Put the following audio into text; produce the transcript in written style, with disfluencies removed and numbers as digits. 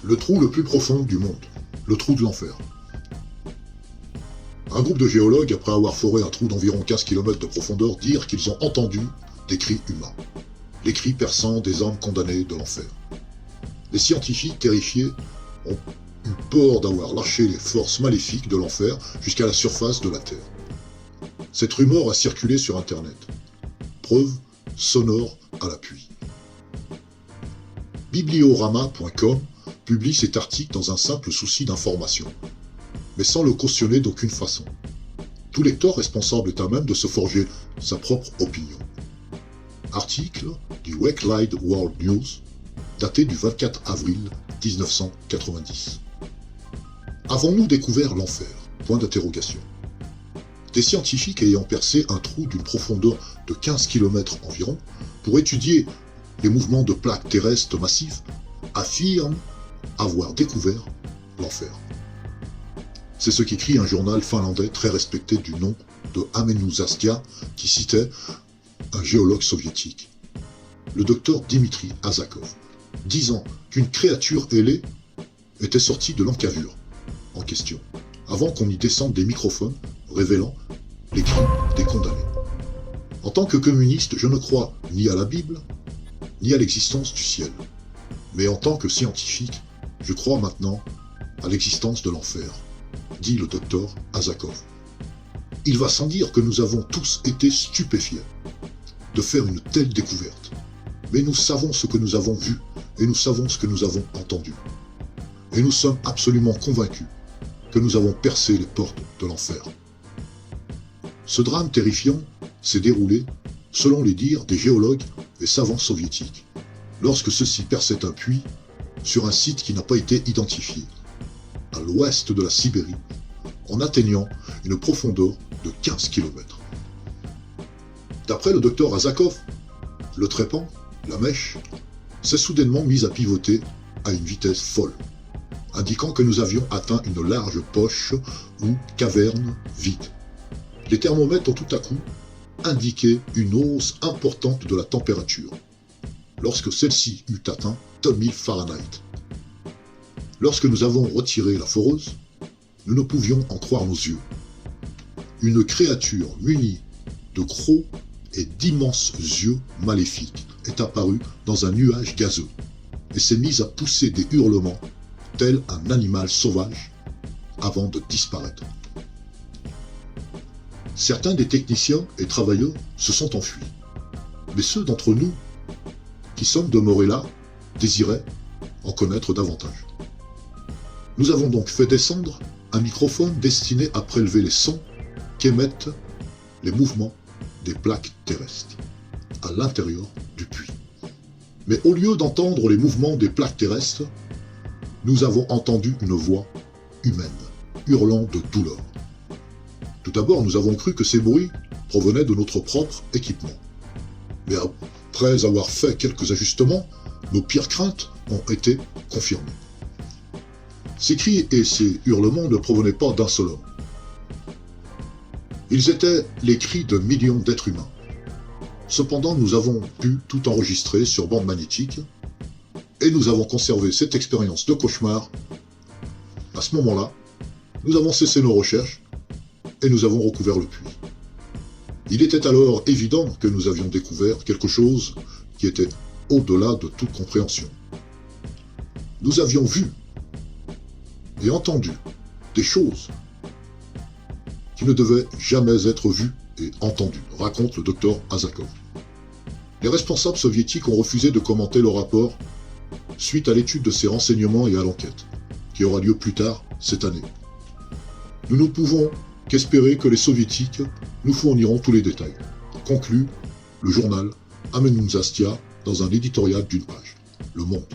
Le trou le plus profond du monde, le trou de l'enfer. Un groupe de géologues, après avoir foré un trou d'environ 15 km de profondeur, dirent qu'ils ont entendu des cris humains, les cris perçants des âmes condamnées de l'enfer. Les scientifiques, terrifiés, ont eu peur d'avoir lâché les forces maléfiques de l'enfer jusqu'à la surface de la Terre. Cette rumeur a circulé sur Internet. Preuve sonore à l'appui. Bibliorama.com publie cet article dans un simple souci d'information, mais sans le cautionner d'aucune façon. Tout lecteur responsable est à même de se forger sa propre opinion. Article du Weekly World News, daté du 24 avril 1990. Avons-nous découvert l'enfer ? Point d'interrogation. Des scientifiques ayant percé un trou d'une profondeur de 15 km environ pour étudier les mouvements de plaques terrestres massives affirment avoir découvert l'enfer. C'est ce qu'écrit un journal finlandais très respecté du nom de Amenuusastia qui citait un géologue soviétique, le docteur Dimitri Azakov, disant qu'une créature ailée était sortie de l'encavure en question, avant qu'on y descende des microphones révélant les cris des condamnés. En tant que communiste, je ne crois ni à la Bible, ni à l'existence du ciel. Mais en tant que scientifique, je crois maintenant à l'existence de l'enfer, dit le docteur Azakov. Il va sans dire que nous avons tous été stupéfiés de faire une telle découverte. Mais nous savons ce que nous avons vu et nous savons ce que nous avons entendu. Et nous sommes absolument convaincus que nous avons percé les portes de l'enfer. Ce drame terrifiant s'est déroulé, selon les dires des géologues et savants soviétiques, lorsque ceux-ci perçaient un puits sur un site qui n'a pas été identifié, à l'ouest de la Sibérie, en atteignant une profondeur de 15 km. D'après le docteur Azakov, le trépan, la mèche, s'est soudainement mise à pivoter à une vitesse folle, indiquant que nous avions atteint une large poche ou caverne vide. Les thermomètres ont tout à coup indiqué une hausse importante de la température, lorsque celle-ci eut atteint 2000 Fahrenheit. Lorsque nous avons retiré la foreuse, nous ne pouvions en croire nos yeux. Une créature munie de crocs et d'immenses yeux maléfiques est apparue dans un nuage gazeux et s'est mise à pousser des hurlements tel un animal sauvage avant de disparaître. Certains des techniciens et travailleurs se sont enfuis, mais ceux d'entre nous qui sommes demeurés là désiraient en connaître davantage. Nous avons donc fait descendre un microphone destiné à prélever les sons qu'émettent les mouvements des plaques terrestres à l'intérieur du puits. Mais au lieu d'entendre les mouvements des plaques terrestres, nous avons entendu une voix humaine, hurlant de douleur. Tout d'abord, nous avons cru que ces bruits provenaient de notre propre équipement. Mais après avoir fait quelques ajustements, nos pires craintes ont été confirmées. Ces cris et ces hurlements ne provenaient pas d'un seul homme. Ils étaient les cris de millions d'êtres humains. Cependant, nous avons pu tout enregistrer sur bande magnétique et nous avons conservé cette expérience de cauchemar. À ce moment-là, nous avons cessé nos recherches et nous avons recouvert le puits. Il était alors évident que nous avions découvert quelque chose qui était au-delà de toute compréhension. Nous avions vu et entendu des choses qui ne devaient jamais être vues et entendues, raconte le docteur Azakov. Les responsables soviétiques ont refusé de commenter le rapport suite à l'étude de ces renseignements et à l'enquête, qui aura lieu plus tard cette année. Nous ne pouvons qu'espérer que les soviétiques nous fourniront tous les détails, conclut le journal Amenuusastia dans un éditorial d'une page. Le Monde.